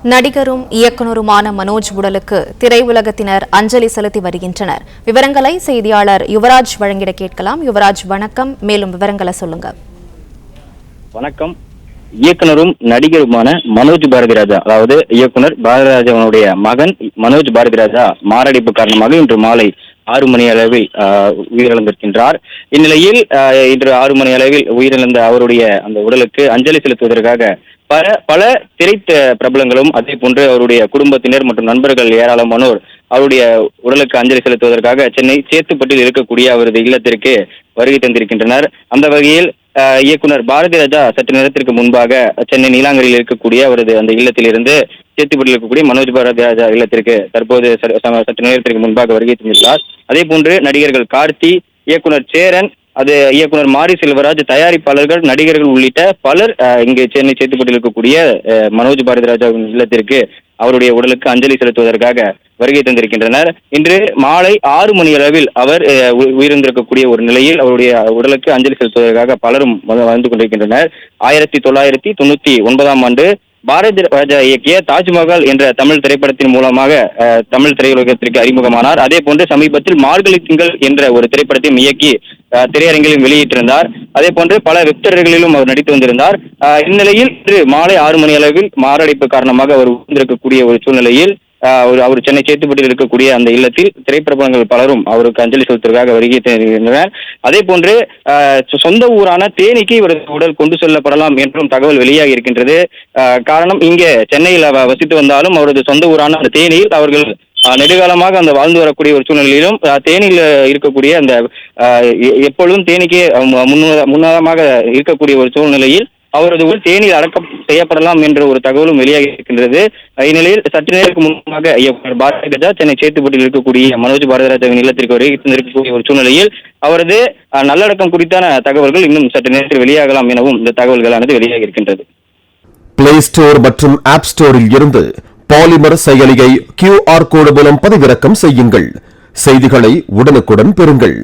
நடிகரும் இயக்குனருமான மனோஜ் உடலுக்கு திரையுலகத்தினர் அஞ்சலி செலுத்தி வருகின்றனர். விவரங்களை செய்தியாளர் யுவராஜ் வழங்கிட கேட்கலாம். யுவராஜ், வணக்கம். மேலும் விவரங்களை சொல்லுங்க. வணக்கம். இயக்குனரும் நடிகருமான மனோஜ் பாரதிராஜா, அதாவது இயக்குனர் பாரதிராஜாவுடைய மகன் மனோஜ் பாரதிராஜா மாரடைப்பு காரணமாக இன்று மாலை 6 மணி அளவில் உயிரிழந்திருக்கின்றார். இந்நிலையில் இன்று 6 மணி அளவில் உயிரிழந்த அவருடைய அந்த உடலுக்கு அஞ்சலி செலுத்துவதற்காக பல திரை பிரபலங்களும் அதே போன்று அவருடைய குடும்பத்தினர் மற்றும் நண்பர்கள் ஏராளமானோர் அவருடைய உடலுக்கு அஞ்சலி செலுத்துவதற்காக சென்னை சேத்துப்பட்டில் இருக்கக்கூடிய அவரது இல்லத்திற்கு வருகை தந்திருக்கின்றனர். அந்த வகையில் இயக்குனர் பாரதிராஜா சற்று நேரத்திற்கு முன்பாக சென்னை நீலாங்கரையில் இருக்கக்கூடிய அவரது அந்த இல்லத்திலிருந்து சேத்துப்பட்டில் இருக்கக்கூடிய மனோஜ் பாரதிராஜா இல்லத்திற்கு தற்போது சற்று நேரத்திற்கு முன்பாக வருகை தந்துள்ளார். அதே போன்று நடிகர்கள் கார்த்தி, இயக்குனர் சேரன், அது இயக்குனர் மாரி செல்வராஜ், தயாரிப்பாளர்கள், நடிகர்கள் உள்ளிட்ட பலர் இங்கு சென்னை சேத்துப்பட்டில் இருக்கக்கூடிய மனோஜ் பாரதிராஜாவின் இல்லத்திற்கு அவருடைய உடலுக்கு அஞ்சலி செலுத்துவதற்காக வருகை தந்திருக்கின்றனர். இன்று மாலை 6 மணி அளவில் அவர் உயிரிழந்திருக்கக்கூடிய ஒரு நிலையில் அவருடைய உடலுக்கு அஞ்சலி செலுத்துவதற்காக பலரும் வந்து கொண்டிருக்கின்றனர். 1999ஆம் ஆண்டு பாரதி ராஜா இயக்கிய தாஜ்மஹால் என்ற தமிழ் திரைப்படத்தின் மூலமாக தமிழ் திரையுலகத்திற்கு அறிமுகமானார். அதே போன்று சமீபத்தில் மார்கழி திங்கள் என்ற ஒரு திரைப்படத்தையும் இயக்கி திரையரங்கிலும் வெளியிட்டிருந்தார். அதே போன்று பல வெப்டர்களிலும் அவர் நடித்து வந்திருந்தார். இந்நிலையில் இன்று மாலை 6 மணி அளவில் மாரடைப்பு காரணமாக அவர் உயிரிழந்திருக்கக்கூடிய ஒரு சூழ்நிலையில் அவர் சென்னை சேத்துப்பட்டில் இருக்கக்கூடிய அந்த இல்லத்தில் திரைப்பிரபலங்கள் பலரும் அவருக்கு அஞ்சலி செலுத்துவதற்காக வருகை தருகின்றனர். அதே போன்று சொந்த ஊரான தேனிக்கு இவரது உடல் கொண்டு செல்லப்படலாம் என்றும் தகவல் வெளியாகி இருக்கின்றது. காரணம், இங்கே சென்னையில் வசித்து வந்தாலும் அவரது சொந்த ஊரான அந்த தேனியில் அவர்கள் நெடுகாலமாக அந்த வாழ்ந்து வரக்கூடிய ஒரு சூழ்நிலையிலும் தேனியில் இருக்கக்கூடிய அந்த எப்பொழுதும் தேனிக்கே முன்னதாக இருக்கக்கூடிய ஒரு சூழ்நிலையில் அவரது உடல் தேனியில் அடக்கம் செய்யப்படலாம் என்ற ஒரு தகவலும் வெளியாகி இருக்கின்றது. இந்நிலையில் சற்று நேரத்துக்கு முன்பாக இயக்குனர் பாரதிராஜா சென்னை சேத்துப்பட்டில் இருக்கக்கூடிய மனோஜ் பாரதிராஜாவின் இல்லத்திற்கு இருக்கக்கூடிய ஒரு சூழ்நிலையில் அவரது நல்லடக்கம் குறித்தான தகவல்கள் இன்னும் சற்று நேரத்தில் வெளியாகலாம் எனவும் இந்த தகவல்களானது வெளியாகி இருக்கின்றது. பிளே ஸ்டோர் மற்றும் ஆப் ஸ்டோரில் இருந்து பாலிமர் செயலியை QR கோடு மூலம் பதிவிறக்கம் செய்யுங்கள். செய்திகளை உடனுக்குடன் பெறுங்கள்.